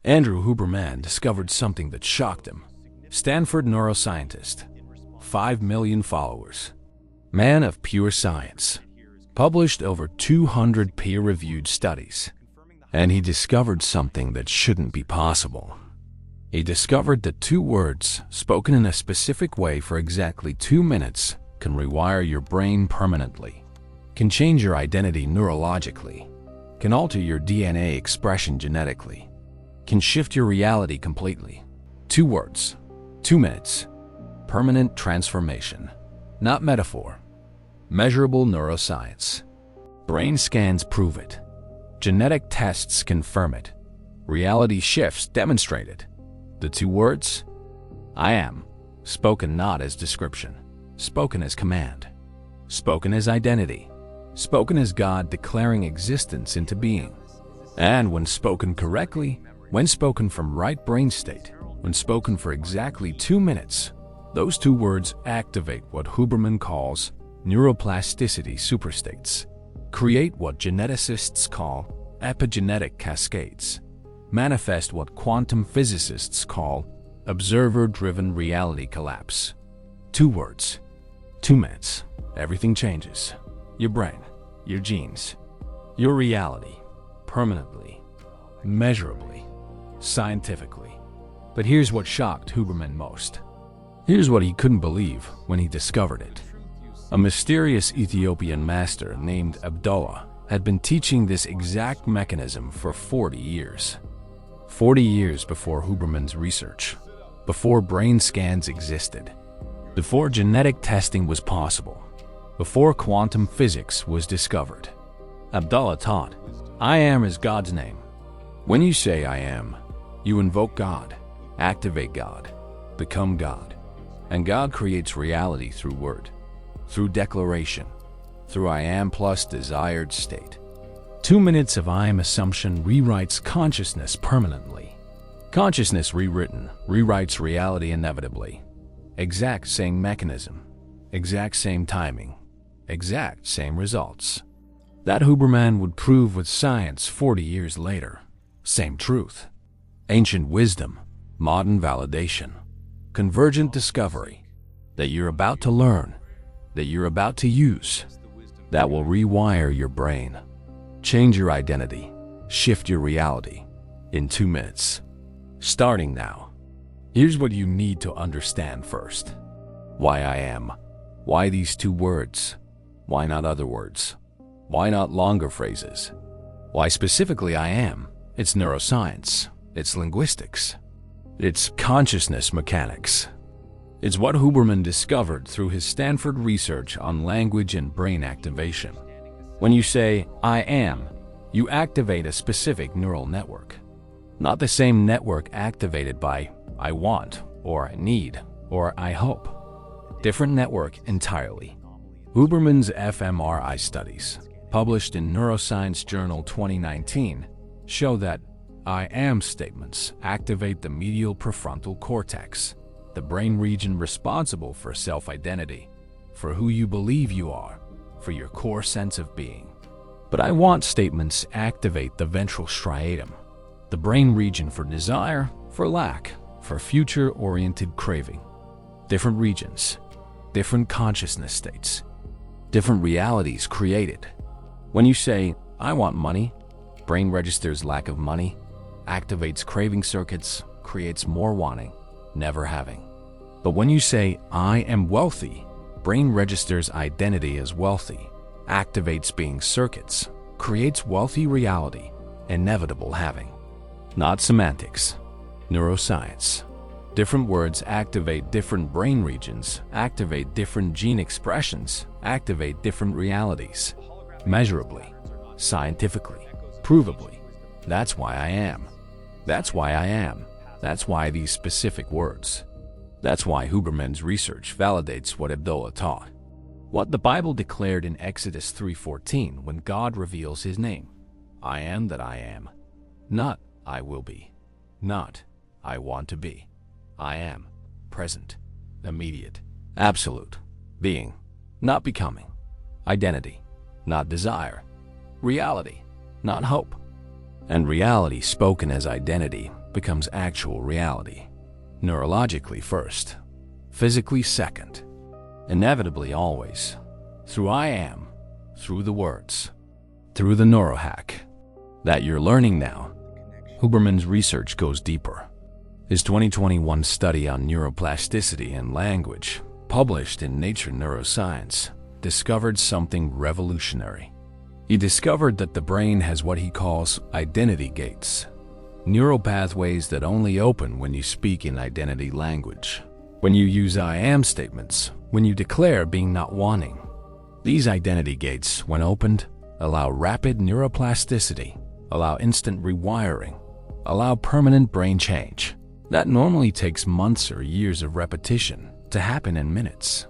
Andrew Huberman discovered something that shocked him. Stanford neuroscientist, 5 million followers, man of pure science, published over 200 peer-reviewed studies. And he discovered something that shouldn't be possible. He discovered that 2 words spoken in a specific way for exactly 2 minutes can rewire your brain permanently, can change your identity neurologically, can alter your DNA expression genetically, can shift your reality completely. 2 words, 2 minutes, permanent transformation, not metaphor. Measurable neuroscience. Brain scans prove it. Genetic tests confirm it. Reality shifts demonstrate it. The 2 words? I am, spoken not as description, spoken as command, spoken as identity, spoken as God declaring existence into being. And when spoken correctly, when spoken from right brain state, when spoken for exactly 2 minutes, those 2 words activate what Huberman calls neuroplasticity superstates, create what geneticists call epigenetic cascades, manifest what quantum physicists call observer-driven reality collapse. 2 words, 2 minutes, everything changes. Your brain, your genes, your reality, permanently, measurably, scientifically. But here's what shocked Huberman most. Here's what he couldn't believe when he discovered it. A mysterious Ethiopian master named Abdullah had been teaching this exact mechanism for 40 years. 40 years before Huberman's research, before brain scans existed, before genetic testing was possible, before quantum physics was discovered. Abdullah taught, I am is God's name. When you say I am, you invoke God, activate God, become God. And God creates reality through word, through declaration, through I am plus desired state. 2 minutes of I am assumption rewrites consciousness permanently. Consciousness rewritten rewrites reality inevitably. Exact same mechanism, exact same timing, exact same results. That Huberman would prove with science 40 years later. Same truth. Ancient wisdom, modern validation, convergent discovery that you're about to learn, that you're about to use, that will rewire your brain, change your identity, shift your reality in 2 minutes. Starting now. Here's what you need to understand first. Why I am. Why these 2 words? Why not other words? Why not longer phrases? Why specifically I am? It's neuroscience. It's linguistics. It's consciousness mechanics. It's what Huberman discovered through his Stanford research on language and brain activation. When you say, I am, you activate a specific neural network. Not the same network activated by I want, or I need, or I hope. Different network entirely. Huberman's fMRI studies, published in Neuroscience Journal 2019, show that I am statements activate the medial prefrontal cortex, the brain region responsible for self-identity, for who you believe you are, for your core sense of being. But I want statements activate the ventral striatum, the brain region for desire, for lack, for future-oriented craving. Different regions, different consciousness states, different realities created. When you say, I want money, brain registers lack of money, activates craving circuits, creates more wanting, never having. But when you say, I am wealthy, brain registers identity as wealthy, activates being circuits, creates wealthy reality, inevitable having. Not semantics, neuroscience. Different words activate different brain regions, activate different gene expressions, activate different realities. Measurably, scientifically, provably. That's why I am. That's why I am. That's why these specific words. That's why Huberman's research validates what Abdullah taught. What the Bible declared in Exodus 3:14 when God reveals his name. I am that I am. Not I will be. Not I want to be. I am. Present. Immediate. Absolute. Being. Not becoming. Identity. Not desire. Reality. Not hope. And reality spoken as identity becomes actual reality. Neurologically first, physically second, inevitably always, through I am, through the words, through the NEURO-HACK that you're learning now. Huberman's research goes deeper. His 2021 study on neuroplasticity and language, published in Nature Neuroscience, discovered something revolutionary. He discovered that the brain has what he calls identity gates, neural pathways that only open when you speak in identity language, when you use I am statements, when you declare being not wanting. These identity gates, when opened, allow rapid neuroplasticity, allow instant rewiring, allow permanent brain change. That normally takes months or years of repetition to happen in minutes.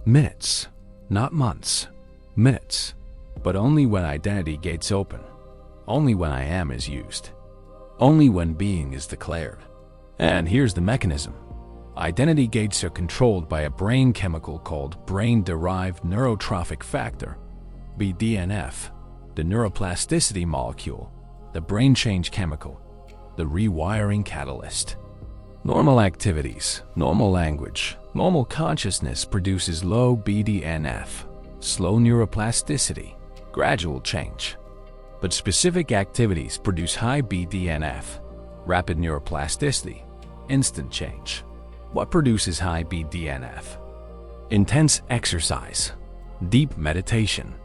Minutes, not months. Minutes. But only when identity gates open. Only when I am is used. Only when being is declared. And here's the mechanism. Identity gates are controlled by a brain chemical called brain-derived neurotrophic factor, BDNF, the neuroplasticity molecule, the brain change chemical, the rewiring catalyst. Normal activities, normal language, normal consciousness produces low BDNF, slow neuroplasticity, gradual change. But specific activities produce high BDNF, rapid neuroplasticity, instant change. What produces high BDNF? Intense exercise, deep meditation.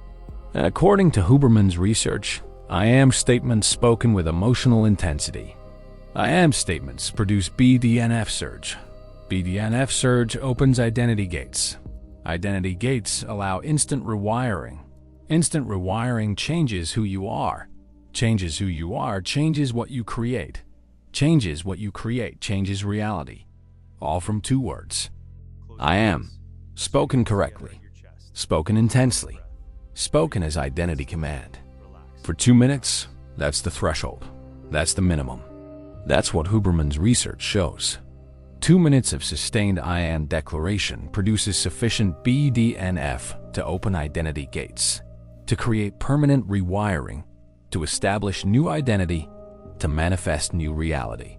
And according to Huberman's research, I am statements spoken with emotional intensity. I am statements produce BDNF surge. BDNF surge opens identity gates. Identity gates allow instant rewiring. Instant rewiring changes who you are. Changes who you are changes what you create. Changes what you create changes reality. All from two words. I am. Spoken correctly. Spoken intensely. Spoken as identity command. For 2 minutes, that's the threshold. That's the minimum. That's what Huberman's research shows. 2 minutes of sustained I am declaration produces sufficient BDNF to open identity gates, to create permanent rewiring, to establish new identity, to manifest new reality.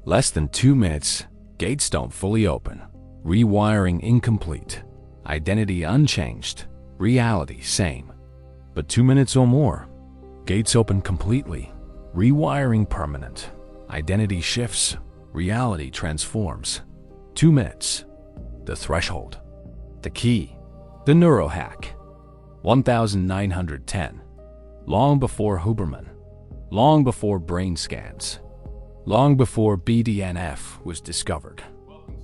Less than 2 minutes, gates don't fully open. Rewiring incomplete. Identity unchanged. Reality same. But 2 minutes or more, gates open completely. Rewiring permanent. Identity shifts. Reality transforms. 2 minutes. The threshold. The key. The NEURO-HACK. 1910. Long before Huberman. Long before brain scans. Long before BDNF was discovered.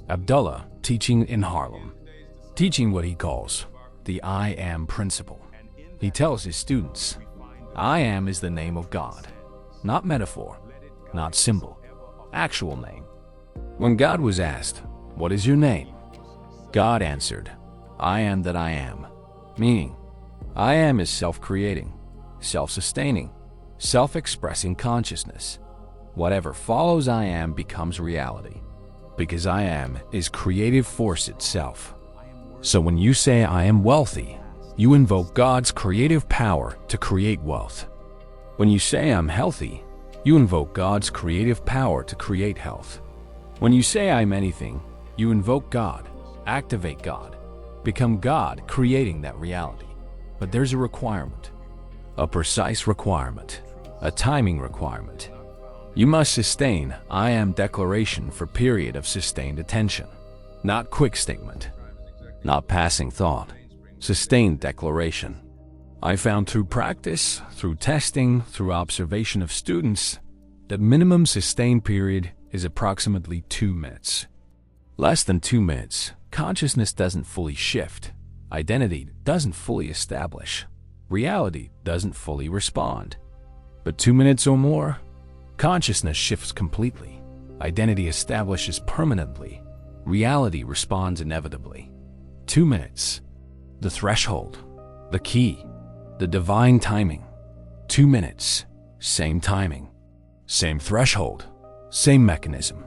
Abdullah teaching in Harlem. Teaching what he calls the I am principle. He tells his students, I am is the name of God. Not metaphor. Not symbol. Actual name. When God was asked, what is your name? God answered, I am that I am. Meaning, I am is self-creating, self-sustaining, self-expressing consciousness. Whatever follows I am becomes reality, because I am is creative force itself. So when you say I am wealthy, you invoke God's creative power to create wealth. When you say I'm healthy, you invoke God's creative power to create health. When you say I'm anything, you invoke God, activate God, become God creating that reality. But there's a requirement, a precise requirement, a timing requirement. You must sustain I am declaration for period of sustained attention, not quick statement, not passing thought, sustained declaration. I found through practice, through testing, through observation of students, that minimum sustained period is approximately 2 minutes. Less than 2 minutes, consciousness doesn't fully shift, identity doesn't fully establish, reality doesn't fully respond. But 2 minutes or more, consciousness shifts completely, identity establishes permanently, reality responds inevitably. 2 minutes, the threshold, the key, the divine timing. 2 minutes, same timing, same threshold, same mechanism.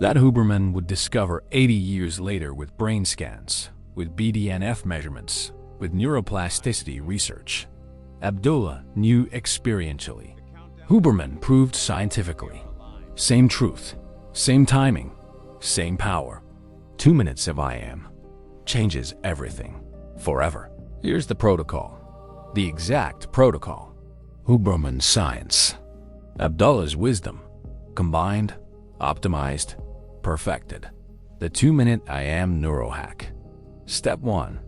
That Huberman would discover 80 years later with brain scans, with BDNF measurements, with neuroplasticity research. Abdullah knew experientially. Huberman proved scientifically. Same truth, same timing, same power. 2 minutes of I am changes everything, forever. Here's the protocol, the exact protocol. Huberman science. Abdullah's wisdom, combined, optimized, perfected. The 2-minute I am NEURO-HACK. Step 1.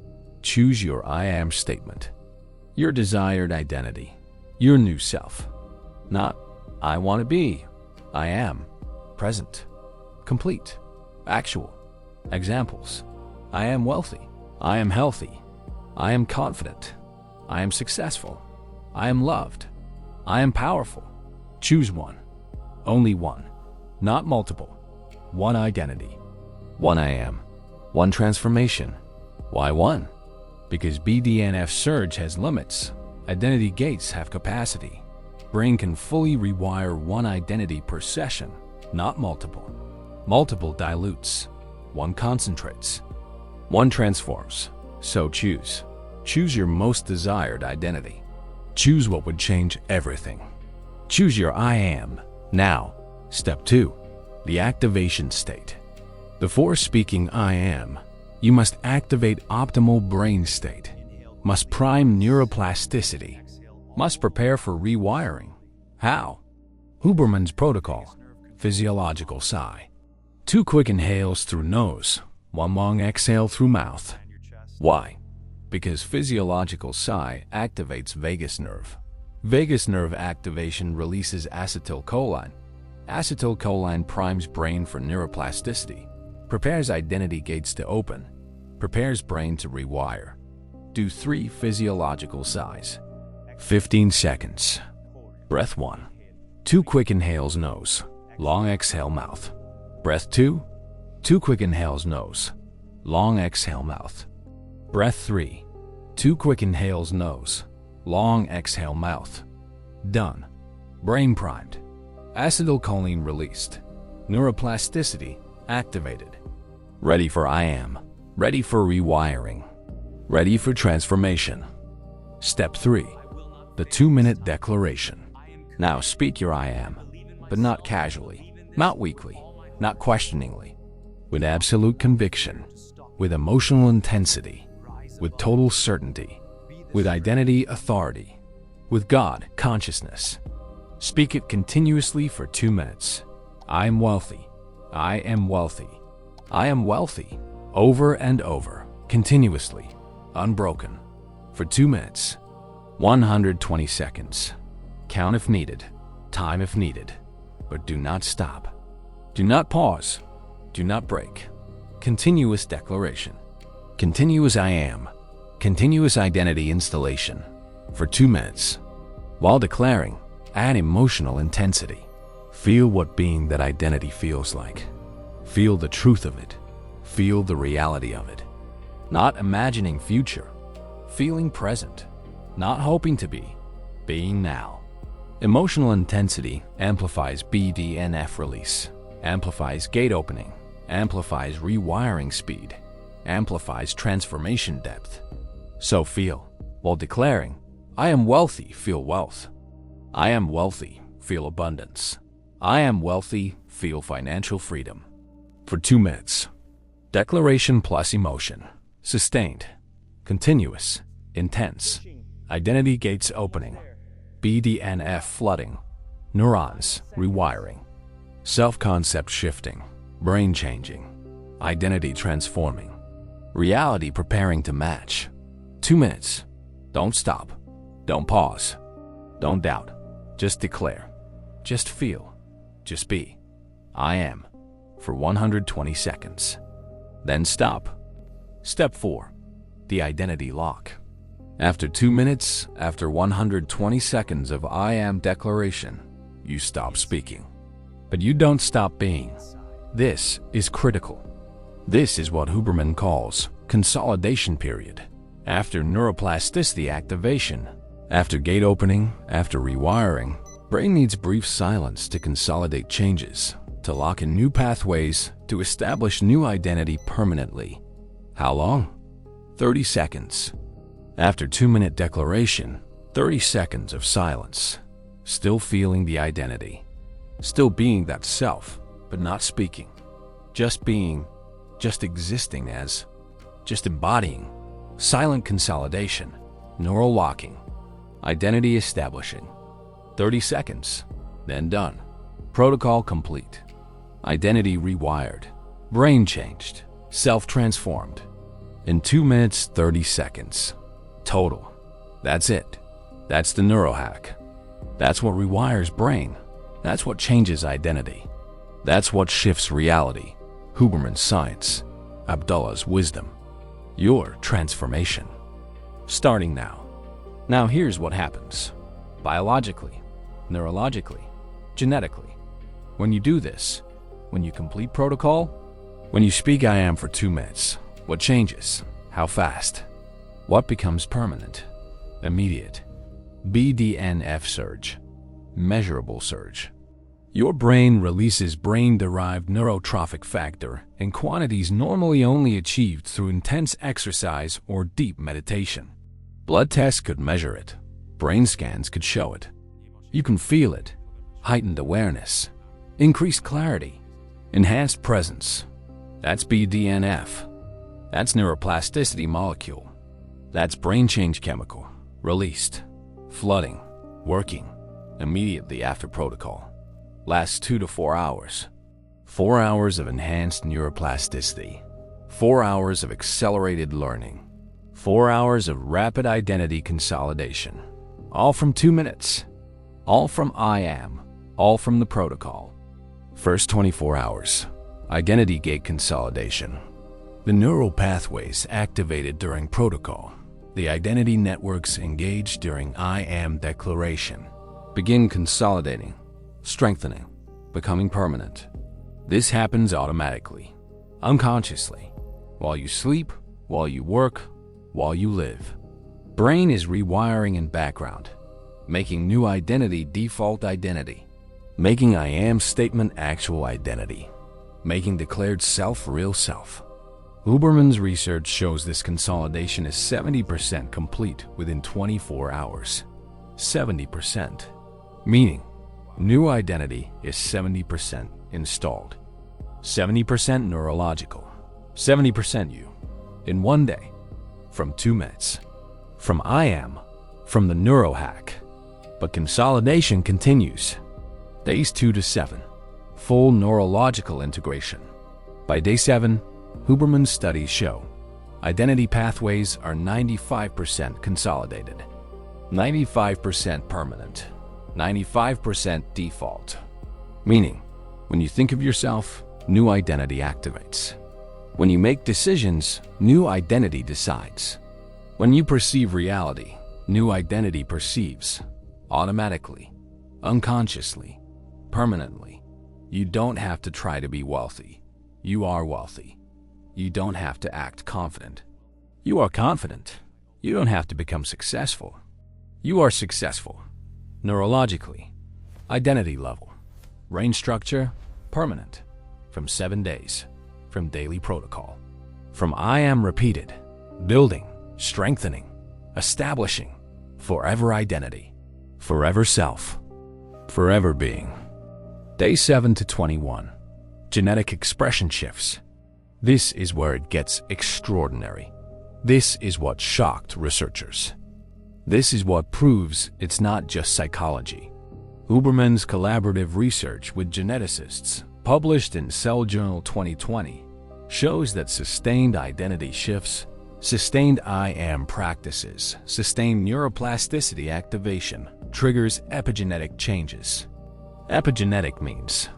Choose your I am statement. Your desired identity, your new self. Not, I want to be. I am. Present. Complete. Actual. Examples. I am wealthy. I am healthy. I am confident. I am successful. I am loved. I am powerful. Choose one. Only one. Not multiple. One identity. One I am. One transformation. Why one? Because BDNF surge has limits. Identity gates have capacity. Brain can fully rewire one identity per session, not multiple. Multiple dilutes. One concentrates. One transforms. So choose. Choose your most desired identity. Choose what would change everything. Choose your I am now. Step 2. The activation state. Before speaking I am, you must activate optimal brain state, must prime neuroplasticity, must prepare for rewiring. How? Huberman's protocol, physiological sigh. 2 quick inhales through nose, 1 long exhale through mouth. Why? Because physiological sigh activates vagus nerve. Vagus nerve activation releases acetylcholine. Acetylcholine primes brain for neuroplasticity, prepares identity gates to open, prepares brain to rewire. Do 3 physiological sighs. 15 seconds. Breath 1. 2 quick inhales nose, long exhale mouth. Breath 2. 2 quick inhales nose, long exhale mouth. Breath 3. 2 quick inhales nose, long exhale mouth. Done. Brain primed. Acetylcholine released. Neuroplasticity activated. Ready for I am. Ready for rewiring. Ready for transformation. Step 3. The 2-minute declaration. Now speak your I am, but not casually, not weakly, not questioningly. With absolute conviction, with emotional intensity, with total certainty, with identity authority, with God consciousness. Speak it continuously for 2 minutes. I am wealthy. I am wealthy. I am wealthy. Over and over, continuously, unbroken. For 2 minutes. 120 seconds. Count if needed. Time if needed. But do not stop. Do not pause. Do not break. Continuous declaration. Continuous I am. Continuous identity installation. For 2 minutes. While declaring, add emotional intensity. Feel what being that identity feels like. Feel the truth of it. Feel the reality of it. Not imagining future. Feeling present. Not hoping to be. Being now. Emotional intensity amplifies BDNF release. Amplifies gate opening. Amplifies rewiring speed. Amplifies transformation depth. So feel, while declaring, I am wealthy, feel wealth. I am wealthy, feel abundance. I am wealthy, feel financial freedom. For 2 minutes. Declaration plus emotion. Sustained. Continuous. Intense. Identity gates opening. BDNF flooding. Neurons rewiring. Self-concept shifting. Brain changing. Identity transforming. Reality preparing to match. 2 minutes. Don't stop. Don't pause. Don't doubt. Just declare. Just feel. Just be. I am. For 120 seconds. Then stop. Step 4. The identity lock. After 2 minutes, after 120 seconds of I am declaration, you stop speaking. But you don't stop being. This is critical. This is what Huberman calls consolidation period. After neuroplasticity activation, after gate opening, after rewiring, brain needs brief silence to consolidate changes, to lock in new pathways, to establish new identity permanently. How long? 30 seconds. After 2-minute declaration, 30 seconds of silence, still feeling the identity. Still being that self, but not speaking. Just being, just existing as, just embodying. Silent consolidation, neural locking, identity establishing. 30 seconds, then done. Protocol complete. Identity rewired. Brain changed. Self-transformed. In 2 minutes, 30 seconds. Total. That's it. That's the NEURO-HACK. That's what rewires brain. That's what changes identity. That's what shifts reality. Huberman's science. Abdullah's wisdom. Your transformation. Starting now. Now here's what happens. Biologically, neurologically, genetically. When you do this, when you complete protocol, when you speak I am for 2 minutes, what changes? How fast? What becomes permanent? Immediate. BDNF surge. Measurable surge. Your brain releases brain-derived neurotrophic factor in quantities normally only achieved through intense exercise or deep meditation. Blood tests could measure it. Brain scans could show it. You can feel it. Heightened awareness. Increased clarity. Enhanced presence. That's BDNF. That's neuroplasticity molecule. That's brain change chemical. Released. Flooding. Working. Immediately after protocol. Lasts 2 to 4 hours. 4 hours of enhanced neuroplasticity. 4 hours of accelerated learning. 4 hours of rapid identity consolidation. All from 2 minutes. All from I am. All from the protocol. First 24 hours. Identity gate consolidation. The neural pathways activated during protocol. The identity networks engaged during I am declaration. Begin consolidating. Strengthening, becoming permanent. This happens automatically, unconsciously, while you sleep, while you work, while you live. Brain is rewiring in background, making new identity default identity, making I am statement actual identity, making declared self real self. Huberman's research shows this consolidation is 70% complete within 24 hours. 70%, meaning new identity is 70% installed. 70% neurological. 70% you. In 1 day. From 2 minutes. From I am. From the NEURO-HACK. But consolidation continues. Days 2 to 7. Full neurological integration. By day 7, Huberman's studies show identity pathways are 95% consolidated. 95% permanent. 95% default. Meaning, when you think of yourself, new identity activates. When you make decisions, new identity decides. When you perceive reality, new identity perceives. Automatically, unconsciously, permanently. You don't have to try to be wealthy. You are wealthy. You don't have to act confident. You are confident. You don't have to become successful. You are successful. Neurologically, identity level, range structure, permanent, from 7 days, from daily protocol, from I am repeated, building, strengthening, establishing, forever identity, forever self, forever being. Day 7 to 21, genetic expression shifts. This is where it gets extraordinary. This is what shocked researchers. This is what proves it's not just psychology. Huberman's collaborative research with geneticists, published in Cell Journal 2020, shows that sustained identity shifts, sustained I am practices, sustained neuroplasticity activation triggers epigenetic changes. Epigenetic means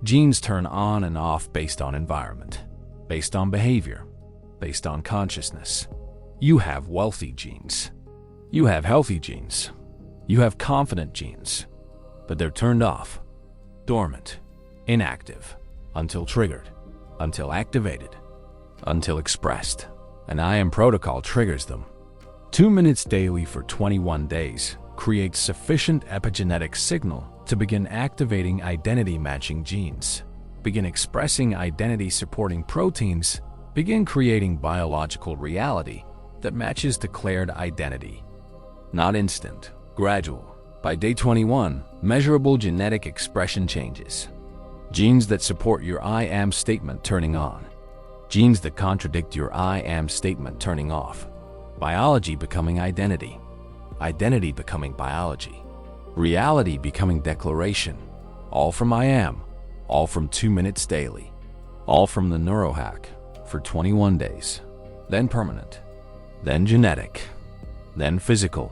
genes turn on and off based on environment, based on behavior, based on consciousness. You have wealthy genes. You have healthy genes. You have confident genes. But they're turned off, dormant, inactive, until triggered, until activated, until expressed. An I am protocol triggers them. 2 minutes daily for 21 days creates sufficient epigenetic signal to begin activating identity-matching genes, begin expressing identity-supporting proteins, begin creating biological reality that matches declared identity. Not instant, gradual, By day 21, measurable genetic expression changes. Genes that support your I am statement turning on. Genes that contradict your I am statement turning off. Biology becoming identity. Identity becoming biology. Reality becoming declaration. All from I am. All from 2 minutes daily. All from the NEURO-HACK for 21 days. Then permanent. Then genetic. Then physical.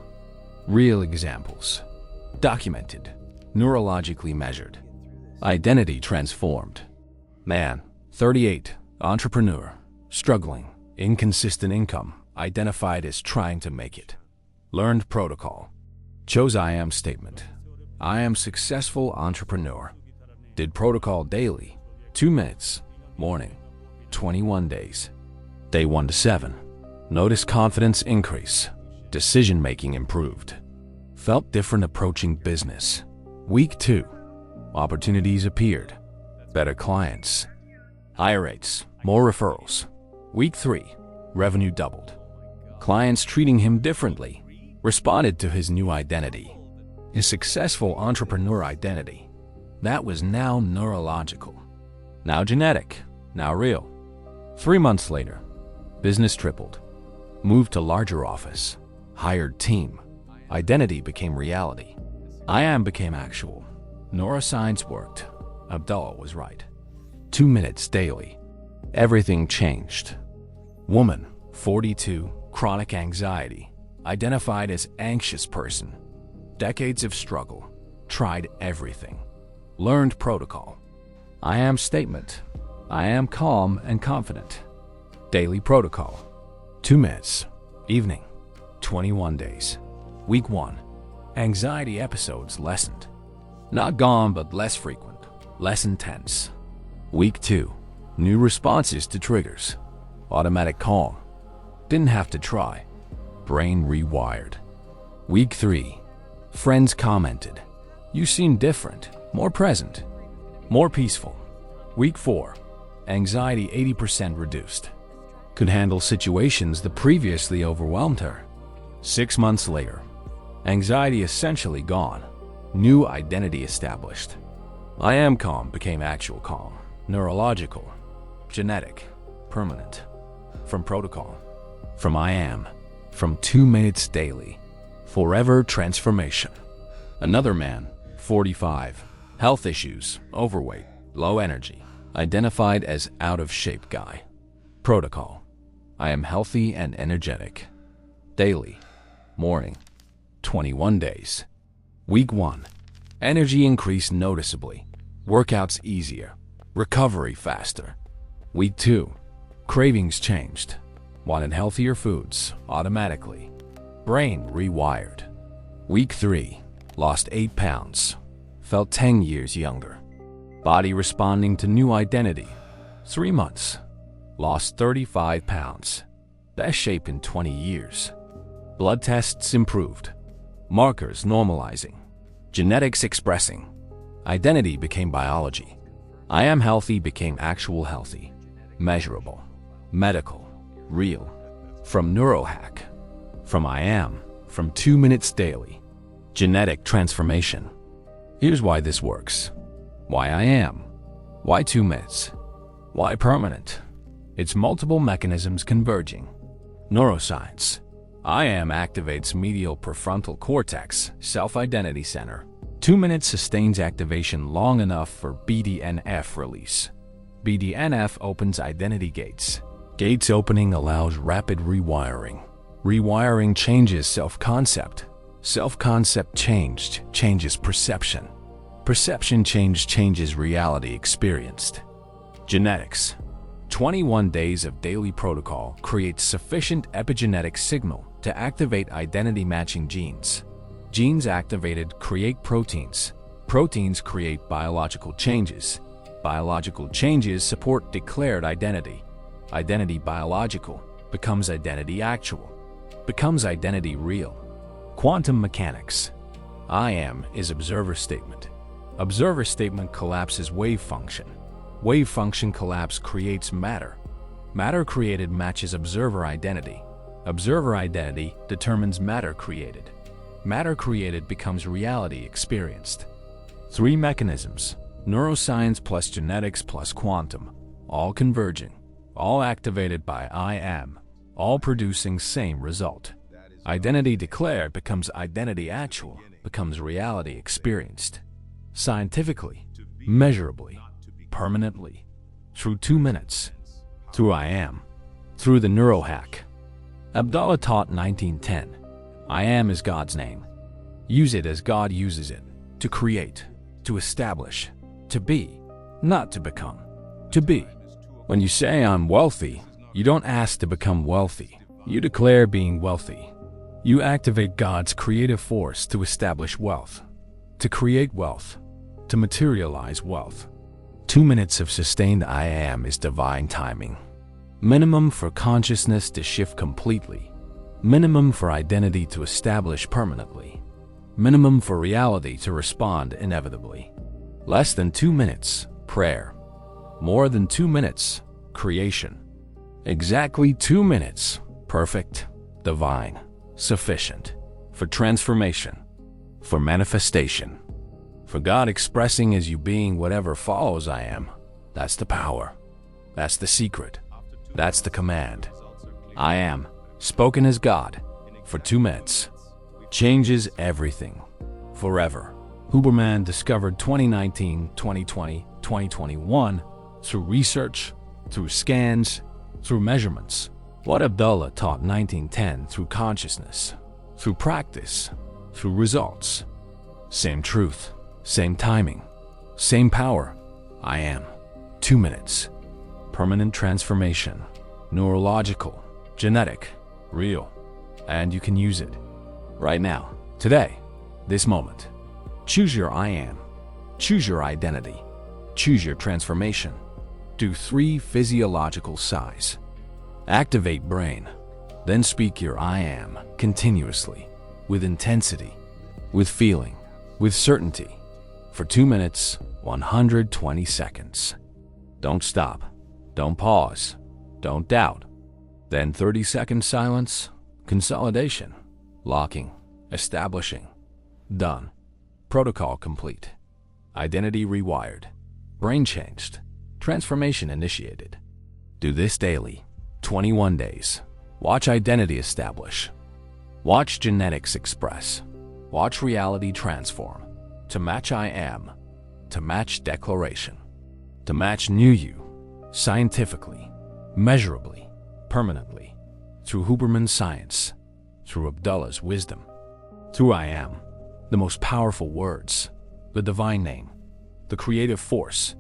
Real examples. Documented. Neurologically measured. Identity transformed. Man, 38, entrepreneur, struggling, inconsistent income, identified as trying to make it. Learned protocol. Chose I am statement. I am successful entrepreneur. Did protocol daily. 2 minutes. Morning. 21 days. Day 1 to 7. Notice confidence increase. Decision-making improved. Felt different approaching business. Week 2. Opportunities appeared. Better clients. Higher rates. More referrals. Week 3. Revenue doubled. Clients treating him differently. Responded to his new identity. His successful entrepreneur identity. That was now neurological. Now genetic. Now real. 3 months later. Business tripled. Moved to larger office. Hired team. Identity became reality. I am became actual. Neuroscience worked. Abdullah was right. 2 minutes daily. Everything changed. Woman, 42, chronic anxiety. Identified as anxious person. Decades of struggle. Tried everything. Learned protocol. I am statement. I am calm and confident. Daily protocol. 2 minutes. Evening. 21 days. Week 1. Anxiety episodes lessened. Not gone, but less frequent. Less intense. Week 2. New responses to triggers. Automatic calm. Didn't have to try. Brain rewired. Week 3. Friends commented. You seem different. More present. More peaceful. Week 4. Anxiety 80% reduced. Could handle situations that previously overwhelmed her. 6 months later. Anxiety essentially gone. New identity established. I am calm became actual calm. Neurological. Genetic. Permanent. From protocol. From I am. From 2 minutes daily. Forever transformation. Another man, 45. Health issues. Overweight. Low energy. Identified as out of shape guy. Protocol. I am healthy and energetic. Daily. Morning. 21 days. Week 1. Energy increased noticeably. Workouts easier. Recovery faster. Week 2. Cravings changed. Wanted healthier foods automatically. Brain rewired. Week 3. Lost 8 pounds. Felt 10 years younger. Body responding to new identity. 3 months. Lost 35 pounds. Best shape in 20 years. Blood tests improved. Markers normalizing. Genetics expressing. Identity became biology. I am healthy became actual healthy. Measurable. Medical. Real. From NEURO-HACK. From I am. From 2 minutes daily. Genetic transformation. Here's why this works. Why I am. Why 2 minutes. Why permanent. It's multiple mechanisms converging. Neuroscience. I am activates medial prefrontal cortex, self-identity center. 2 minutes sustains activation long enough for BDNF release. BDNF opens identity gates. Gates opening allows rapid rewiring. Rewiring changes self-concept. Self-concept changed changes perception. Perception change changes reality experienced. Genetics. 21 days of daily protocol creates sufficient epigenetic signal to activate identity-matching genes. Genes activated create proteins. Proteins create biological changes. Biological changes support declared identity. Identity biological becomes identity actual. Becomes identity real. Quantum mechanics. I am is observer statement. Observer statement collapses wave function. Wave function collapse creates matter. Matter created matches observer identity. Observer identity determines matter created. matter created becomes reality experienced. 3 mechanisms: neuroscience plus genetics plus quantum, all converging, all activated by I am, all producing same result. Identity declared becomes identity actual, becomes reality experienced. Scientifically, measurably, permanently, through 2 minutes, through I am, through the NEURO-HACK. Abdullah taught 1910, I am is God's name. Use it as God uses it, to create, to establish, to be, not to become, to be. When you say I'm wealthy, you don't ask to become wealthy. You declare being wealthy. You activate God's creative force to establish wealth, to create wealth, to materialize wealth. 2 minutes of sustained I am is divine timing. Minimum for consciousness to shift completely. Minimum for identity to establish permanently. Minimum for reality to respond inevitably. Less than 2 minutes, prayer. More than 2 minutes, creation. Exactly 2 minutes, perfect, divine, sufficient, for transformation, for manifestation, for God expressing as you being whatever follows I am. That's the power. That's the secret. That's the command. I am, spoken as God, for 2 minutes, changes everything, forever. Huberman discovered 2019, 2020, 2021 through research, through scans, through measurements. What Abdullah taught 1910 through consciousness, through practice, through results. Same truth, same timing, same power. I am. 2 minutes. Permanent transformation. Neurological, genetic, real. And you can use it. Right now, today, this moment. Choose your I am. Choose your identity. Choose your transformation. Do 3 physiological sighs. Activate brain. Then speak your I am continuously, with intensity, with feeling, with certainty, for 2 minutes, 120 seconds. Don't stop. Don't pause. Don't doubt. Then 30-second silence, consolidation, locking, establishing. Done. Protocol complete. Identity rewired. Brain changed. Transformation initiated. Do this daily. 21 days. Watch identity establish. Watch genetics express. Watch reality transform. To match I am. To match declaration. To match new you. Scientifically. Measurably. Permanently. Through Huberman science. Through Abdullah's wisdom. Through I am. The most powerful words. The divine name. The creative force.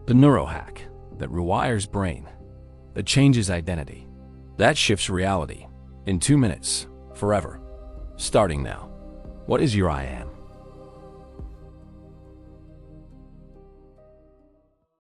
The NEURO-HACK that rewires brain. That changes identity. That shifts reality. In 2 minutes. Forever. Starting now. What is your I am?